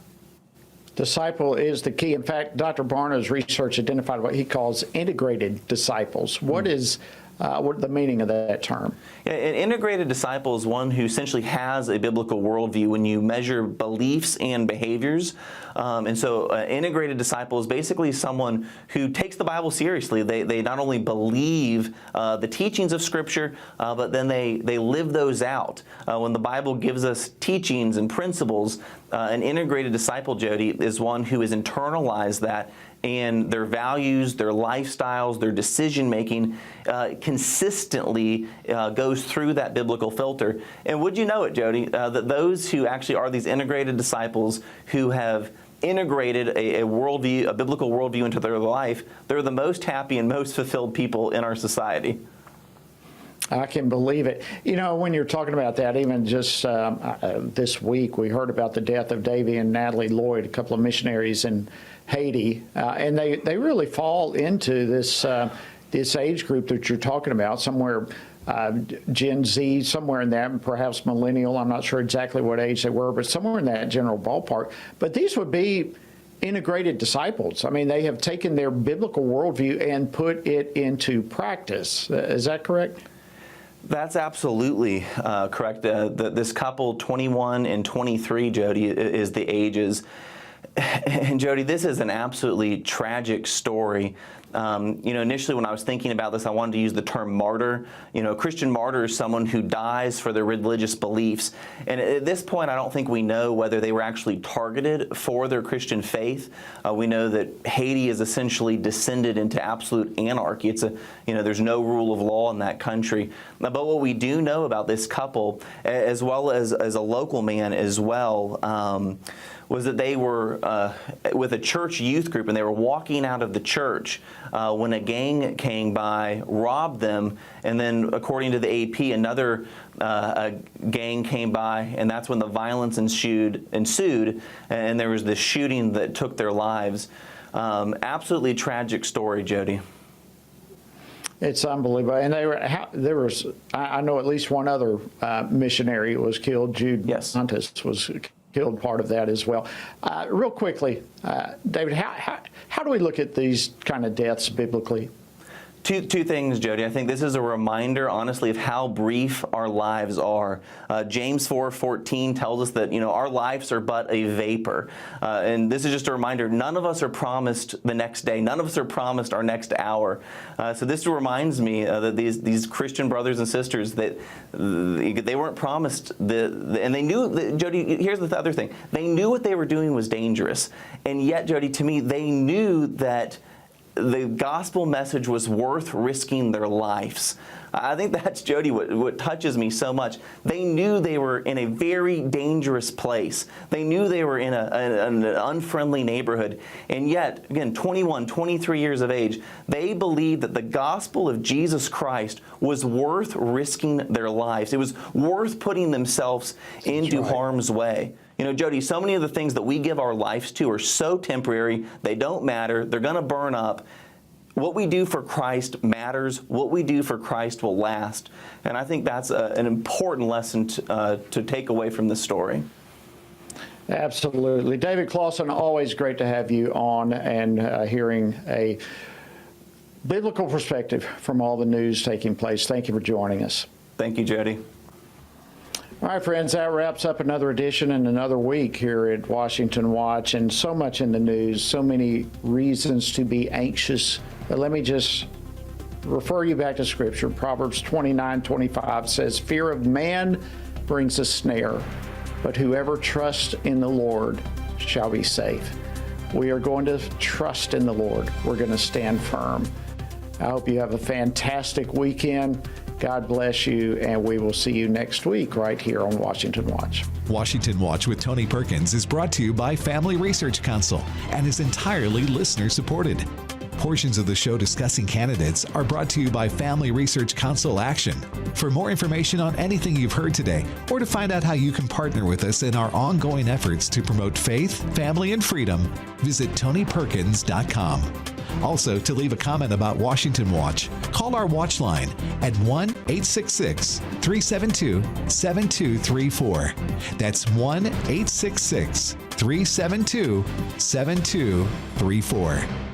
Disciple is the key. In fact, Dr. Barna's research identified what he calls integrated disciples. What is the meaning of that term? An integrated disciple is one who essentially has a biblical worldview when you measure beliefs and behaviors. And so an integrated disciple is basically someone who takes the Bible seriously. They not only believe the teachings of Scripture, but then they live those out. When the Bible gives us teachings and principles, an integrated disciple, Jody, is one who has internalized that, and their values, their lifestyles, their decision-making consistently goes through that biblical filter. And would you know it, Jody, that those who actually are these integrated disciples who have integrated a worldview, a biblical worldview into their life, they're the most happy and most fulfilled people in our society. I can believe it. You know, when you're talking about that, even just this week, we heard about the death of Davy and Natalie Lloyd, a couple of missionaries in Haiti, and they really fall into this this age group that you're talking about, somewhere Gen Z, somewhere in that, perhaps millennial. I'm not sure exactly what age they were, but somewhere in that general ballpark. But these would be integrated disciples. I mean, they have taken their biblical worldview and put it into practice. Is that correct? That's absolutely correct. This couple, 21 and 23, Jody, is the ages. And Jody, this is an absolutely tragic story. You know, initially when I was thinking about this, I wanted to use the term martyr. You know, a Christian martyr is someone who dies for their religious beliefs. And at this point, I don't think we know whether they were actually targeted for their Christian faith. We know that Haiti is essentially descended into absolute anarchy. It's you know, there's no rule of law in that country. But what we do know about this couple, as well as a local man as well, was that they were with a church youth group, and they were walking out of the church when a gang came by, robbed them, and then, according to the AP, another gang came by, and that's when the violence ensued, and there was this shooting that took their lives. Absolutely tragic story, Jody. It's unbelievable. And there was, I know at least one other missionary was killed. Jude Santos was killed, part of that as well. Real quickly, David, how do we look at these kind of deaths biblically? Two things, Jody. I think this is a reminder, honestly, of how brief our lives are. James 4:14 tells us that, you know, our lives are but a vapor. And this is just a reminder, none of us are promised the next day. None of us are promised our next hour. So this reminds me that these Christian brothers and sisters, that they weren't promised and they knew that, Jody, here's the other thing. They knew what they were doing was dangerous. And yet, Jody, to me, they knew that the gospel message was worth risking their lives. I think that's, Jody, what touches me so much. They knew they were in a very dangerous place. They knew they were in an unfriendly neighborhood. And yet, again, 21, 23 years of age, they believed that the gospel of Jesus Christ was worth risking their lives. It was worth putting themselves into harm's way. You know, Jody, so many of the things that we give our lives to are so temporary, they don't matter, they're going to burn up. What we do for Christ matters. What we do for Christ will last. And I think that's an important lesson to take away from this story. Absolutely. David Clausen, always great to have you on and hearing a biblical perspective from all the news taking place. Thank you for joining us. Thank you, Jody. All right, friends, that wraps up another edition and another week here at Washington Watch, and so much in the news, so many reasons to be anxious. But let me just refer you back to Scripture. Proverbs 29:25 says, "Fear of man brings a snare, but whoever trusts in the Lord shall be safe." We are going to trust in the Lord. We're going to stand firm. I hope you have a fantastic weekend. God bless you, and we will see you next week right here on Washington Watch. Washington Watch with Tony Perkins is brought to you by Family Research Council and is entirely listener-supported. Portions of the show discussing candidates are brought to you by Family Research Council Action. For more information on anything you've heard today, or to find out how you can partner with us in our ongoing efforts to promote faith, family, and freedom, visit TonyPerkins.com. Also, to leave a comment about Washington Watch, call our watch line at 1-866-372-7234. That's 1-866-372-7234.